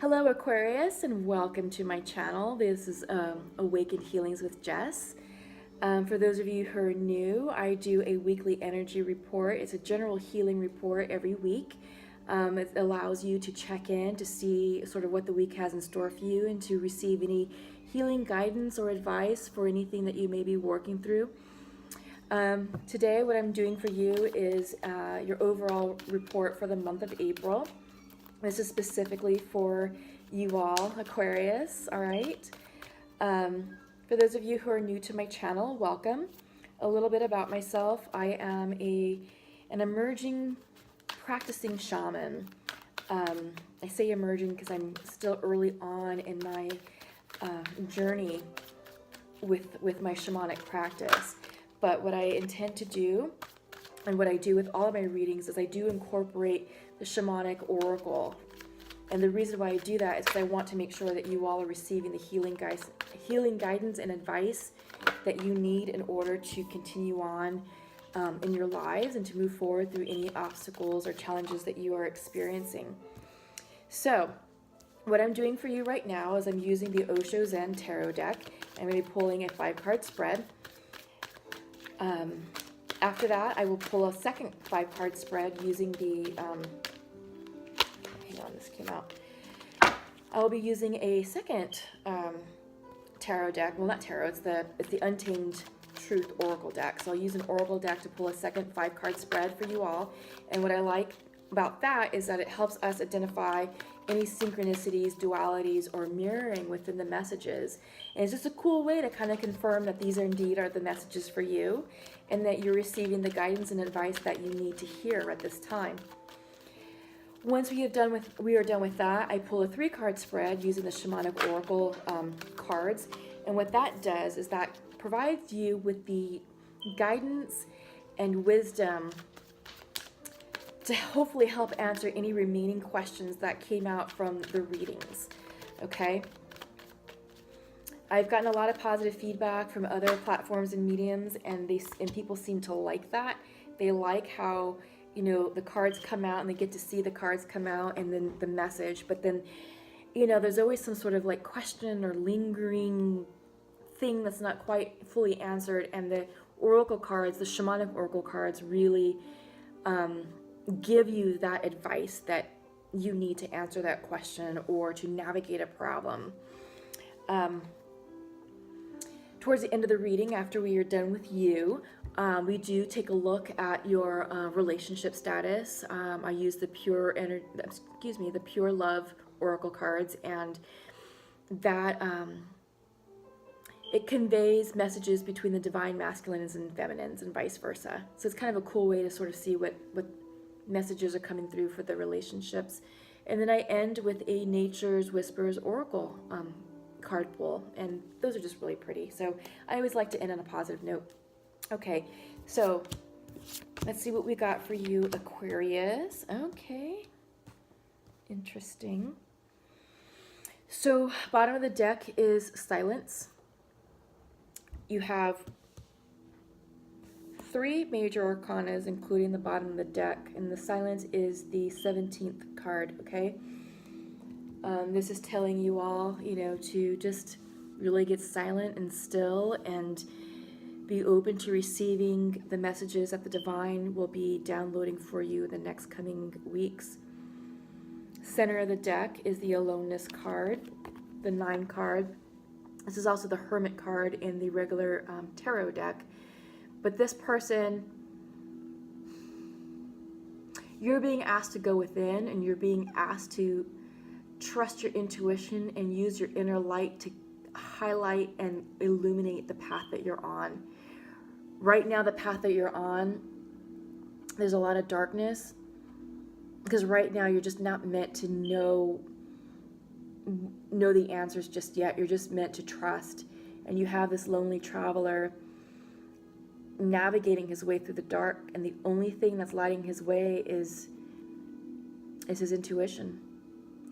Hello Aquarius, and welcome to my channel. This is Awakened Healings with Jess. For those of you who are new, I do a weekly energy report. It's a general healing report every week. It allows you to check in to see sort of what the week has in store for you and to receive any healing guidance or advice for anything that you may be working through. Today what I'm doing for you is your overall report for the month of April. This is specifically for you all, Aquarius, all right? For those of you who are new to my channel, welcome. A little bit about myself. I am an emerging practicing shaman. I say emerging because I'm still early on in my journey with my shamanic practice. But what I intend to do, and what I do with all of my readings, is I do incorporate the shamanic oracle. And the reason why I do that is because I want to make sure that you all are receiving the healing guidance and advice that you need in order to continue on in your lives and to move forward through any obstacles or challenges that you are experiencing. So what I'm doing for you right now is I'm using the Osho Zen Tarot deck. I'm going to be pulling a 5-card spread. After that, I will pull a second 5-card spread using the, hang on, this came out. I will be using a second tarot deck. Well, not tarot, it's the Untamed Truth Oracle deck. So I'll use an Oracle deck to pull a second 5-card spread for you all. And what I like about that is that it helps us identify any synchronicities, dualities, or mirroring within the messages. And it's just a cool way to kind of confirm that these are indeed the messages for you and that you're receiving the guidance and advice that you need to hear at this time. Once we are done with that, I pull a 3-card spread using the Shamanic Oracle cards. And what that does is that provides you with the guidance and wisdom to hopefully help answer any remaining questions that came out from the readings, okay? I've gotten a lot of positive feedback from other platforms and mediums, and people seem to like that. They like how, you know, the cards come out and they get to see the cards come out and then the message, but then, you know, there's always some sort of like question or lingering thing that's not quite fully answered, and the oracle cards, the shamanic oracle cards, really give you that advice that you need to answer that question or to navigate a problem. Towards the end of the reading, after we are done with you, we do take a look at your relationship status. I use the the Pure Love Oracle cards, and that it conveys messages between the divine masculines and feminines and vice versa. So it's kind of a cool way to sort of see what messages are coming through for the relationships. And then I end with a Nature's Whispers Oracle card pull, and those are just really pretty. So I always like to end on a positive note. Okay, so let's see what we got for you, Aquarius. Okay, interesting. So bottom of the deck is silence. You have 3 major arcanas, including the bottom of the deck, and the silence is the 17th card, okay? This is telling you all, you know, to just really get silent and still and be open to receiving the messages that the divine will be downloading for you in the next coming weeks. Center of the deck is the Aloneness card, the 9 card. This is also the Hermit card in the regular tarot deck. But this person, you're being asked to go within, and you're being asked to trust your intuition and use your inner light to highlight and illuminate the path that you're on. Right now, the path that you're on, there's a lot of darkness, because right now you're just not meant to know the answers just yet. You're just meant to trust. And you have this lonely traveler navigating his way through the dark, and the only thing that's lighting his way is his intuition,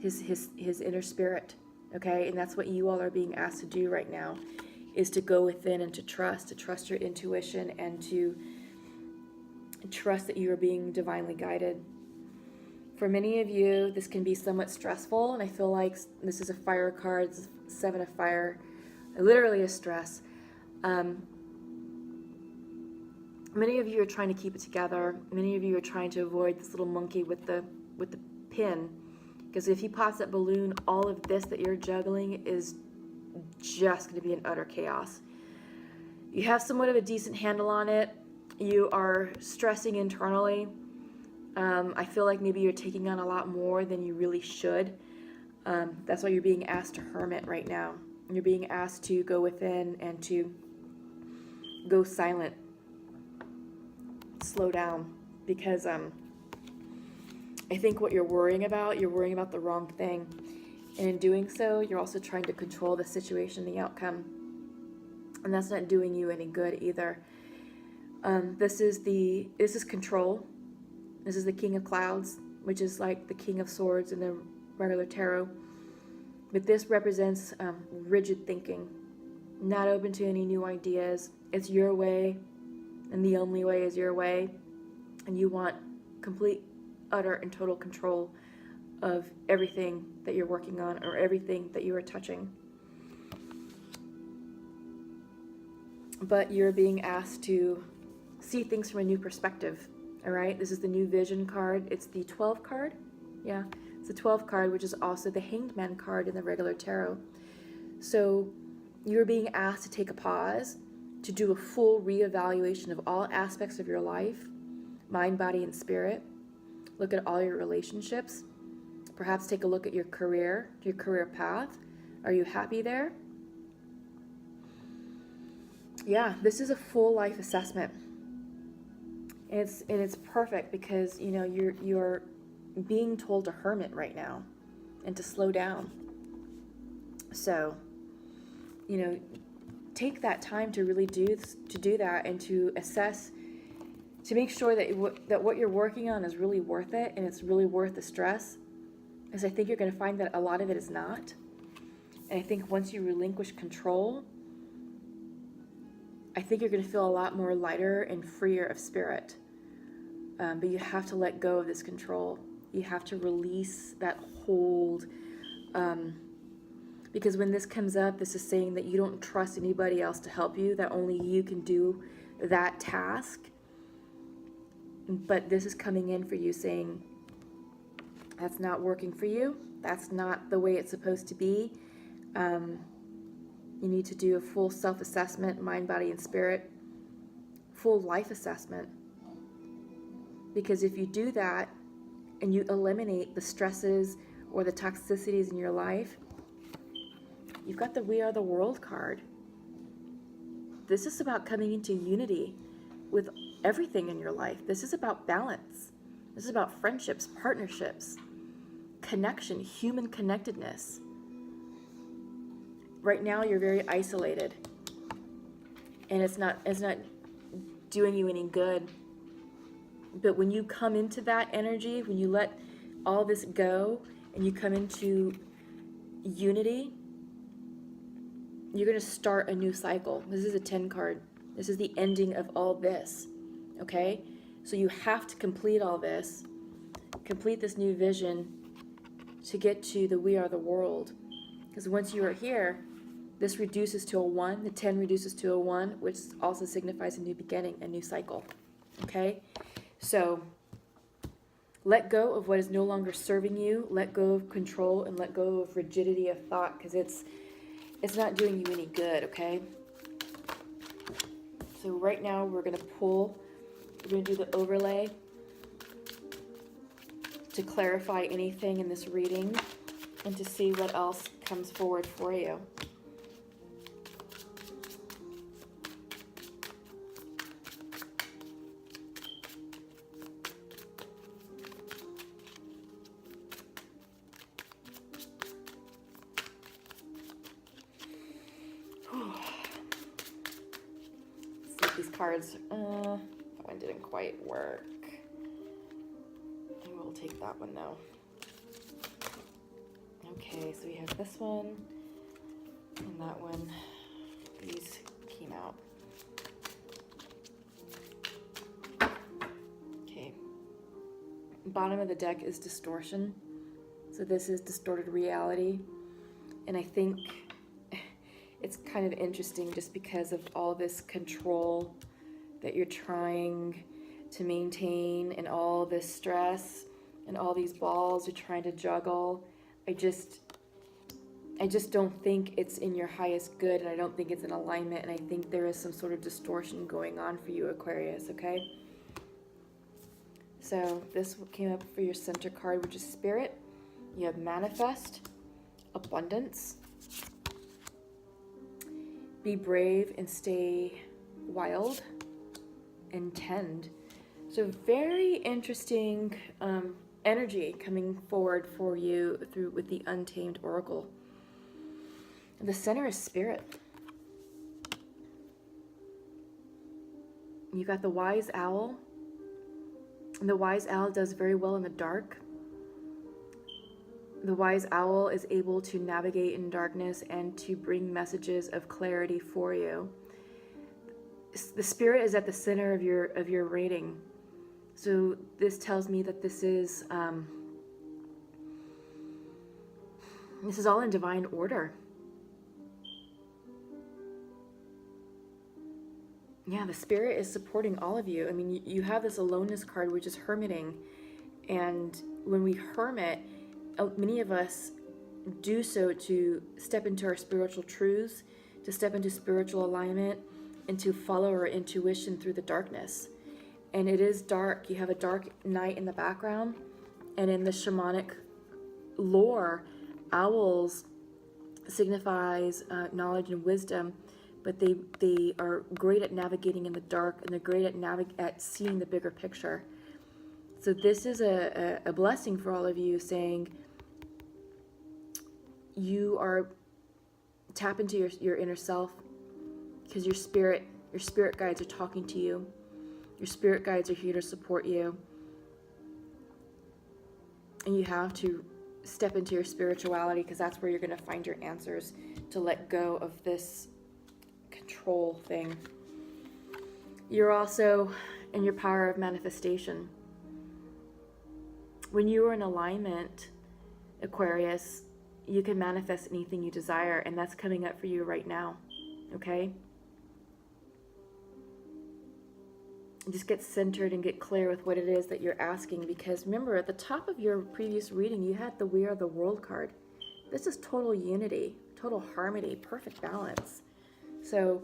his inner spirit, okay? And that's what you all are being asked to do right now, is to go within and to trust your intuition and to trust that you are being divinely guided. For many of you, this can be somewhat stressful, and I feel like this is a fire card, it's 7 of fire, literally a stress. Many of you are trying to keep it together. Many of you are trying to avoid this little monkey with the pin, because if he pops that balloon, all of this that you're juggling is just going to be an utter chaos. You have somewhat of a decent handle on it. You are stressing internally. I feel like maybe you're taking on a lot more than you really should. That's why you're being asked to hermit right now. You're being asked to go within and to go silent. Slow down. Because I think what you're worrying about the wrong thing. And in doing so, you're also trying to control the situation, the outcome. And that's not doing you any good either. This is control. This is the King of Clouds, which is like the King of Swords in the regular tarot. But this represents rigid thinking, not open to any new ideas. It's your way, and the only way is your way. And you want complete, utter, and total control of everything that you're working on or everything that you are touching. But you're being asked to see things from a new perspective. All right, this is the new vision card. It's the 12 card. Yeah, it's the 12 card, which is also the Hanged Man card in the regular tarot. So you're being asked to take a pause, to do a full reevaluation of all aspects of your life, mind, body, and spirit. Look at all your relationships. Perhaps take a look at your career path. Are you happy there? Yeah, this is a full life assessment. And it's perfect because, you know, you're being told to hermit right now and to slow down. So, you know, take that time to really do that and to assess, to make sure that what you're working on is really worth it and it's really worth the stress. Because I think you're going to find that a lot of it is not. And I think once you relinquish control, I think you're going to feel a lot more lighter and freer of spirit. But you have to let go of this control. You have to release that hold. Because when this comes up, this is saying that you don't trust anybody else to help you, that only you can do that task. But this is coming in for you saying, that's not working for you. That's not the way it's supposed to be. You need to do a full self-assessment, mind, body, and spirit. Full life assessment. Because if you do that and you eliminate the stresses or the toxicities in your life, you've got the We Are the World card. This is about coming into unity with everything in your life. This is about balance. This is about friendships, partnerships, connection, human connectedness. Right now you're very isolated and it's not doing you any good. But when you come into that energy, when you let all this go and you come into unity, you're going to start a new cycle. This is a 10 card. This is the ending of all this. Okay? So you have to complete all this, complete this new vision to get to the We Are the World. Because once you are here, this reduces to a 1. The 10 reduces to a 1, which also signifies a new beginning, a new cycle. Okay? So let go of what is no longer serving you. Let go of control and let go of rigidity of thought, because it's not doing you any good, okay? So right now we're going to do the overlay to clarify anything in this reading and to see what else comes forward for you. These cards, that one didn't quite work. We'll take that one though. Okay, so we have this one and that one. These came out. Okay. Bottom of the deck is distortion. So this is distorted reality. And I think it's kind of interesting just because of all this control that you're trying to maintain and all this stress and all these balls you're trying to juggle. I just don't think it's in your highest good, and I don't think it's in alignment, and I think there is some sort of distortion going on for you, Aquarius, okay? So this came up for your center card, which is Spirit. You have Manifest, Abundance, Be brave and stay wild, and Tend. So very interesting energy coming forward for you with the Untamed Oracle. The center is Spirit. You got the Wise Owl. And the Wise Owl does very well in the dark. The Wise Owl is able to navigate in darkness and to bring messages of clarity for you. The Spirit is at the center of your rating. So this tells me that this is all in divine order. Yeah, the Spirit is supporting all of you. I mean, you have this aloneness card, which is hermiting. And when we hermit, many of us do so to step into our spiritual truths, to step into spiritual alignment, and to follow our intuition through the darkness. And it is dark. You have a dark night in the background. And in the shamanic lore, owls signifies knowledge and wisdom, but they are great at navigating in the dark, and they're great at seeing the bigger picture. So this is a blessing for all of you, saying you are tap into your inner self, because your spirit guides are talking to you. Your spirit guides are here to support you. And you have to step into your spirituality, because that's where you're going to find your answers, to let go of this control thing. You're also in your power of manifestation. When you are in alignment, Aquarius, you can manifest anything you desire, and that's coming up for you right now, okay? Just get centered and get clear with what it is that you're asking, because remember, at the top of your previous reading, you had the We Are the World card. This is total unity, total harmony, perfect balance. So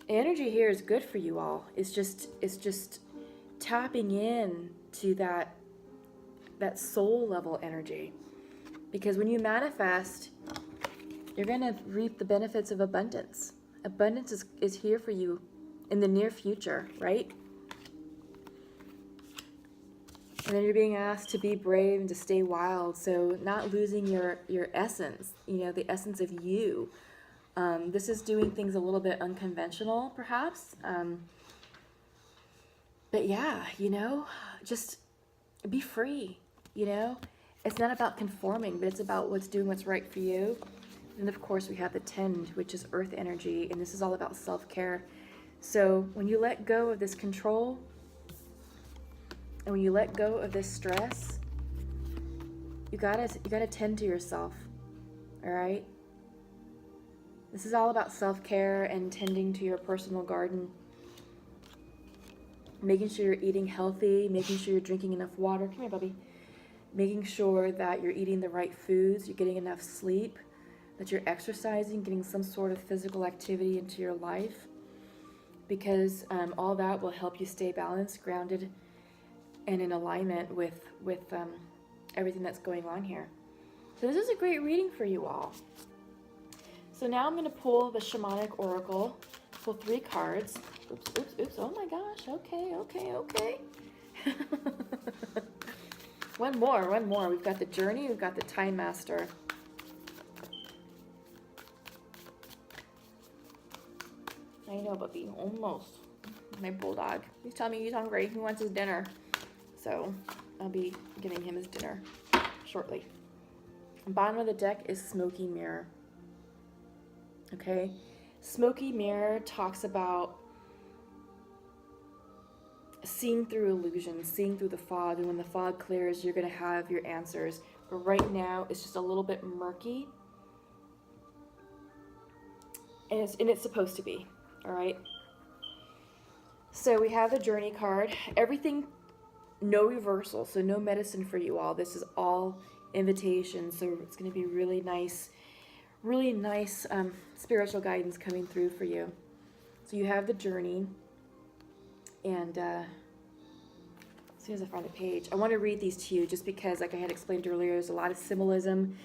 energy here is good for you all. It's just tapping in to that soul level energy. Because when you manifest, you're going to reap the benefits of abundance. Abundance is here for you in the near future, right? And then you're being asked to be brave and to stay wild. So not losing your essence, the essence of you. This is doing things a little bit unconventional, perhaps. But yeah, just be free, It's not about conforming, but it's about doing what's right for you. And of course, we have the Tend, which is earth energy, and this is all about self-care. So when you let go of this control, and when you let go of this stress, you gotta tend to yourself, all right? This is all about self-care and tending to your personal garden. Making sure you're eating healthy, making sure you're drinking enough water. Come here, Bubby. Making sure that you're eating the right foods, you're getting enough sleep, that you're exercising, getting some sort of physical activity into your life. Because all that will help you stay balanced, grounded, and in alignment with everything that's going on here. So this is a great reading for you all. So now I'm going to pull the Shamanic Oracle, pull 3 cards. Oops. Oh my gosh. Okay. One more. We've got the Journey, we've got the Time Master. I know, Bubby, almost. My bulldog. He's telling me he's hungry. He wants his dinner. So I'll be giving him his dinner shortly. Bottom of the deck is Smoky Mirror. Okay, Smoky Mirror talks about seeing through illusions, seeing through the fog, and when the fog clears, you're going to have your answers. But right now, it's just a little bit murky, and it's supposed to be, all right? So we have the Journey card. Everything, no reversal, so no medicine for you all. This is all invitation, so it's going to be really nice spiritual guidance coming through for you. So you have the Journey, and as soon as I find the page, I want to read these to you just because, like I had explained earlier, there's a lot of symbolism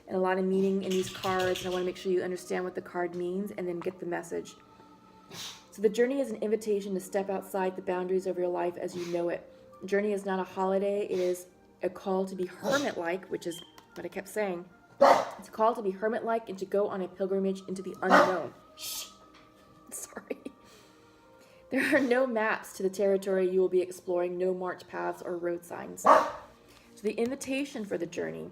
and a lot of meaning in these cards, and I want to make sure you understand what the card means and then get the message. So the Journey is an invitation to step outside the boundaries of your life as you know it. The Journey is not a holiday. It is a call to be hermit-like, which is what I kept saying. It's a call to be hermit-like and to go on a pilgrimage into the unknown. Shh. Sorry. There are no maps to the territory you will be exploring, no marked paths or road signs. So the invitation for the Journey.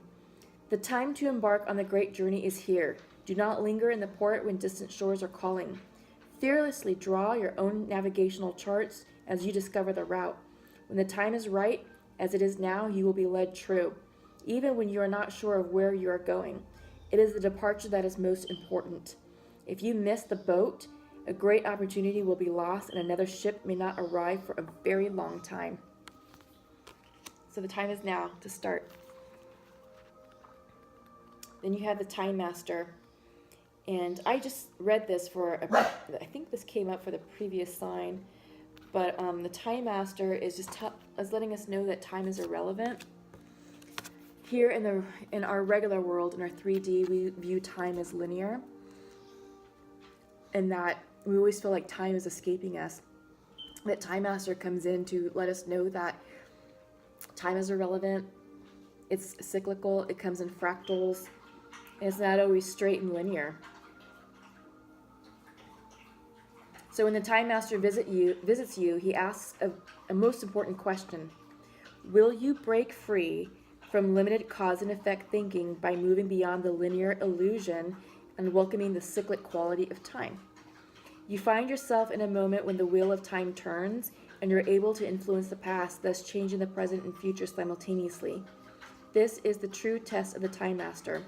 The time to embark on the great journey is here. Do not linger in the port when distant shores are calling. Fearlessly draw your own navigational charts as you discover the route. When the time is right, as it is now, you will be led true, even when you are not sure of where you are going. It is the departure that is most important. If you miss the boat, a great opportunity will be lost and another ship may not arrive for a very long time. So the time is now to start. Then you have the Time Master. And I just read this I think this came up for the previous sign. But the Time Master is just is letting us know that time is irrelevant. Here in our regular world, in our 3D, we view time as linear. And that we always feel like time is escaping us. That Time Master comes in to let us know that time is irrelevant. It's cyclical. It comes in fractals. And it's not always straight and linear. So when the Time Master visits you, he asks a most important question. Will you break free from limited cause and effect thinking by moving beyond the linear illusion and welcoming the cyclic quality of time? You find yourself in a moment when the wheel of time turns and you're able to influence the past, thus changing the present and future simultaneously. This is the true test of the Time Master.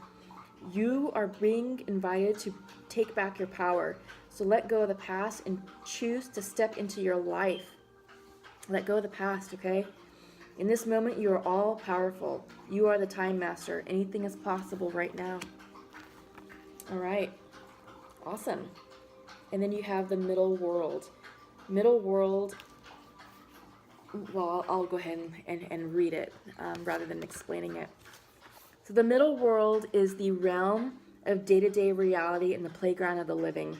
You are being invited to take back your power. So let go of the past and choose to step into your life. Let go of the past, okay? In this moment, you are all powerful. You are the Time Master. Anything is possible right now. All right. Awesome. And then you have the Middle World. Middle World, well, I'll go ahead and read it rather than explaining it. So the Middle World is the realm of day-to-day reality and the playground of the living.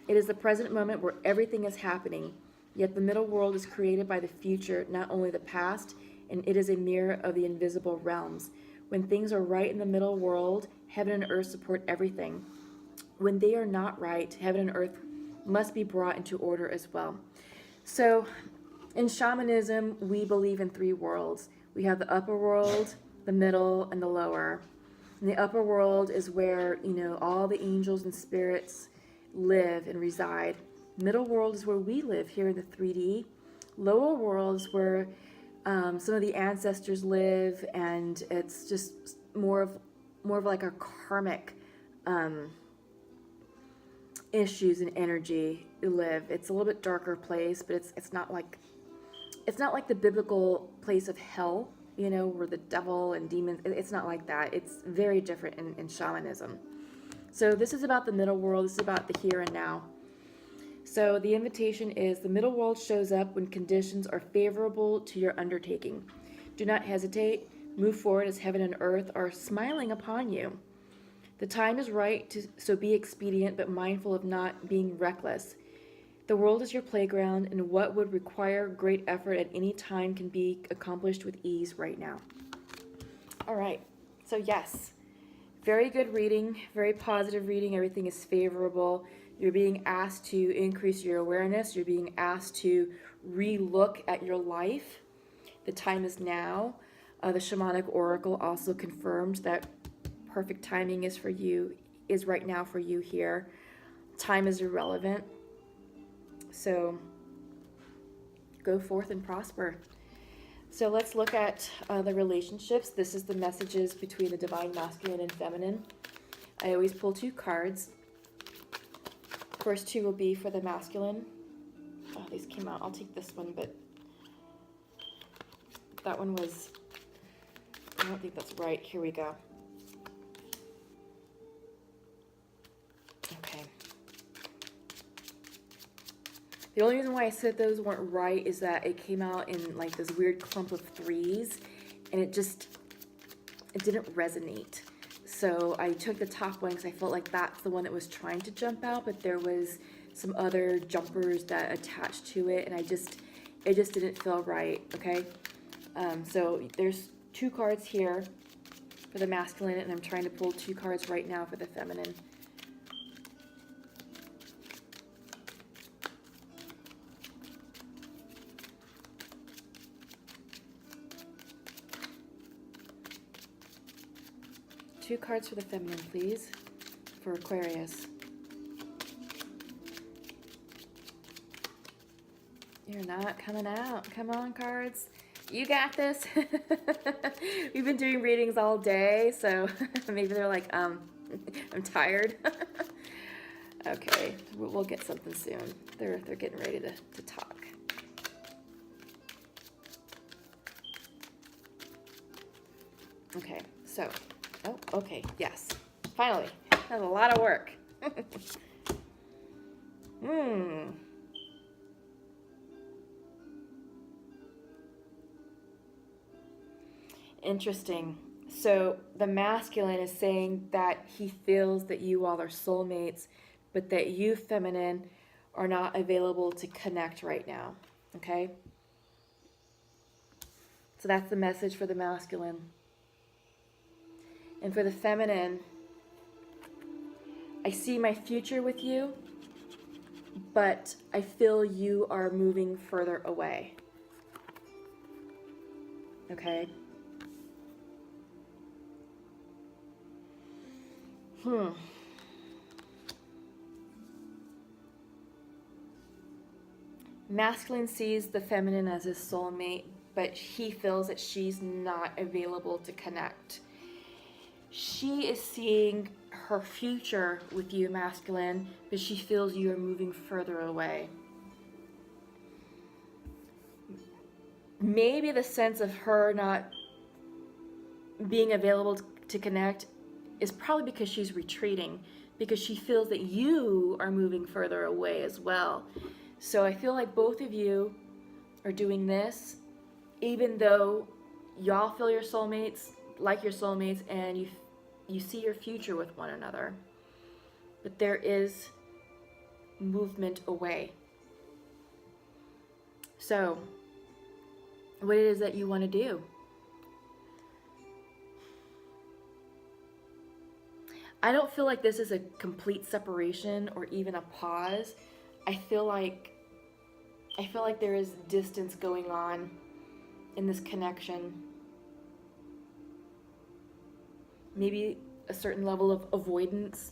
It is the present moment where everything is happening, yet the middle world is created by the future, not only the past, and it is a mirror of the invisible realms. When things are right in the middle world, heaven and earth support everything. When they are not right, heaven and earth must be brought into order as well. So in shamanism, we believe in 3 worlds. We have the upper world, the middle, and the lower. And the upper world is where, all the angels and spirits live and reside. Middle world is where we live here in the 3D. Lower world is where some of the ancestors live, and it's just more of like our karmic issues and energy live. It's a little bit darker place, but it's not like the biblical place of hell, where the devil and demons. It's not like that. It's very different in shamanism. So this is about the middle world. This is about the here and now. So the invitation is the middle world shows up when conditions are favorable to your undertaking. Do not hesitate. Move forward as heaven and earth are smiling upon you. The time is right, so be expedient but mindful of not being reckless. The world is your playground, and what would require great effort at any time can be accomplished with ease right now. All right. So yes. Very good reading, very positive reading. Everything is favorable. You're being asked to increase your awareness. You're being asked to re-look at your life. The time is now. The shamanic oracle also confirmed that perfect timing is right now for you here. Time is irrelevant. So go forth and prosper. So let's look at the relationships. This is the messages between the divine masculine and feminine. I always pull 2 cards. First 2 will be for the masculine. Oh, these came out. I'll take this one, but that one was, I don't think that's right. Here we go. Okay. The only reason why I said those weren't right is that it came out in like this weird clump of 3s, and it didn't resonate. So I took the top one because I felt like that's the one that was trying to jump out, but there was some other jumpers that attached to it, and it just didn't feel right, okay? So there's 2 cards here for the masculine, and I'm trying to pull 2 cards right now for the feminine. Two cards for the feminine, please, for Aquarius. You're not coming out. Come on, cards. You got this. We've been doing readings all day, so maybe they're like, I'm tired. Okay, we'll get something soon. They're getting ready to talk. Okay, so, oh, okay, yes. Finally, that was a lot of work. Interesting. So the masculine is saying that he feels that you all are soulmates, but that you, feminine, are not available to connect right now. Okay? So that's the message for the masculine. And for the feminine, I see my future with you, but I feel you are moving further away. Okay? Masculine sees the feminine as his soulmate, but he feels that she's not available to connect. She is seeing her future with you, masculine, but she feels you are moving further away. Maybe the sense of her not being available to connect is probably because she's retreating, because she feels that you are moving further away as well. So I feel like both of you are doing this, even though y'all feel your soulmates, like your soulmates, and you see your future with one another. But there is movement away. So, what it is that you want to do? I don't feel like this is a complete separation or even a pause. I feel like there is distance going on in this connection. Maybe a certain level of avoidance.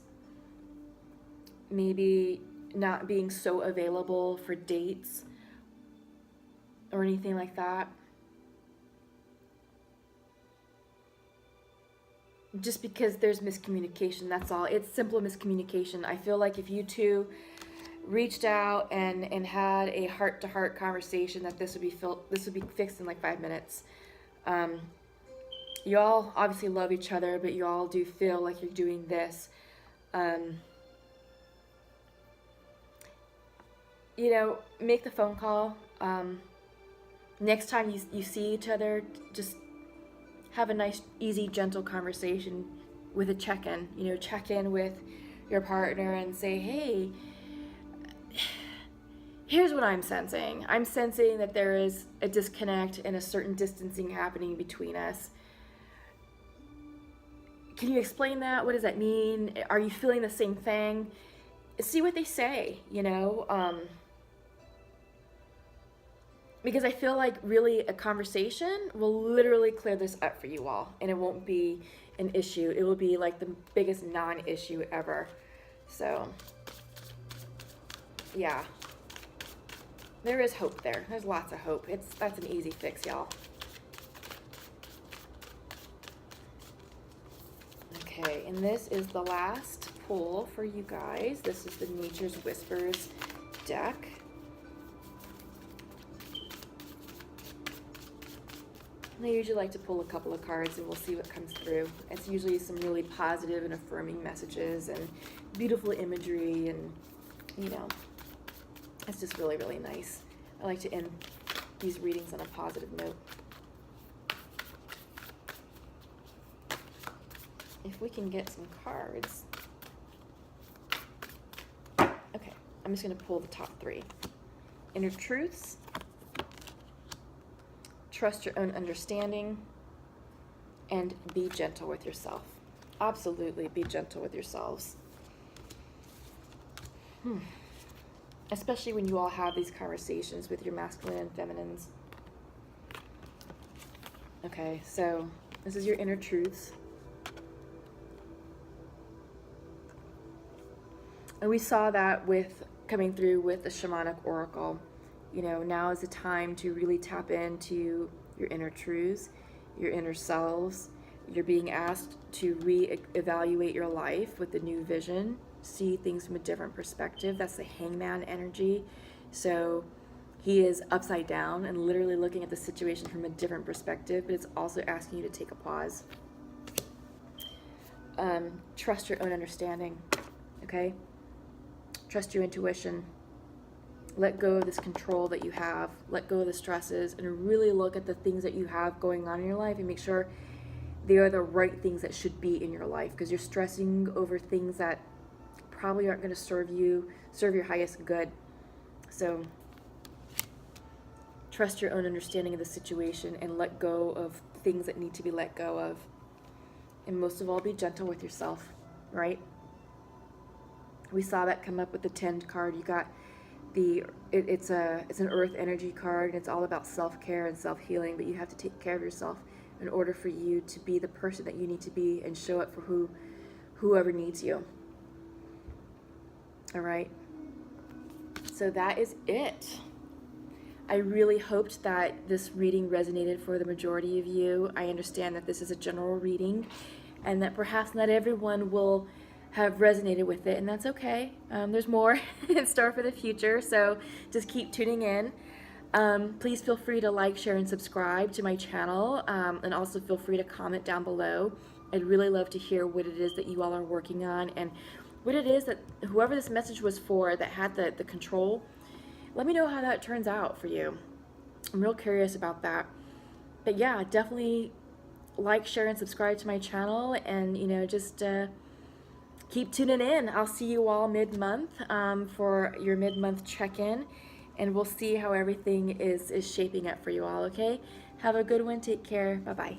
Maybe not being so available for dates or anything like that. Just because there's miscommunication, that's all. It's simple miscommunication. I feel like if you two reached out and had a heart-to-heart conversation, that this would be fixed in like 5 minutes. You all obviously love each other, but you all do feel like you're doing this. You know, make the phone call. Next time you see each other, just have a nice, easy, gentle conversation with a check-in. You know, check in with your partner and say, hey, here's what I'm sensing. I'm sensing that there is a disconnect and a certain distancing happening between us. Can you explain that? What does that mean? Are you feeling the same thing? See what they say, you know? Because I feel like really a conversation will literally clear this up for you all, and it won't be an issue. It will be like the biggest non-issue ever. So, yeah. There is hope there. There's lots of hope. That's an easy fix, y'all. Okay, and this is the last pull for you guys. This is the Nature's Whispers deck. I usually like to pull a couple of cards and we'll see what comes through. It's usually some really positive and affirming messages and beautiful imagery, and you know, it's just really, really nice. I like to end these readings on a positive note. If we can get some cards. Okay, I'm just going to pull the top three. Inner Truths. Trust your own understanding, and be gentle with yourself. Absolutely be gentle with yourselves. Especially when you all have these conversations with your masculine and feminines. Okay, so this is your inner truths. And we saw that with coming through with the shamanic oracle. You know, now is the time to really tap into your inner truths, your inner selves. You're being asked to re-evaluate your life with a new vision, see things from a different perspective. That's the hangman energy. So he is upside down and literally looking at the situation from a different perspective, but it's also asking you to take a pause. Trust your own understanding, okay? Trust your intuition. Let go of this control that you have. Let go of the stresses and really look at the things that you have going on in your life and make sure they are the right things that should be in your life, because you're stressing over things that probably aren't going to serve your highest good. So trust your own understanding of the situation and let go of things that need to be let go of. And most of all, be gentle with yourself, right? We saw that come up with the 10 card. You got it's an earth energy card, and it's all about self-care and self-healing, but you have to take care of yourself in order for you to be the person that you need to be and show up for whoever needs you. All right. So that is it. I really hoped that this reading resonated for the majority of you. I understand that this is a general reading and that perhaps not everyone will have resonated with it, and that's okay. There's more in store for the future, so just keep tuning in. Please feel free to like, share, and subscribe to my channel, and also feel free to comment down below. I'd really love to hear what it is that you all are working on and what it is that whoever this message was for that had the control. Let me know how that turns out for you. I'm real curious about that. But yeah, definitely like, share, and subscribe to my channel, and you know, just keep tuning in. I'll see you all mid-month for your mid-month check-in, and we'll see how everything is shaping up for you all, okay? Have a good one. Take care. Bye-bye.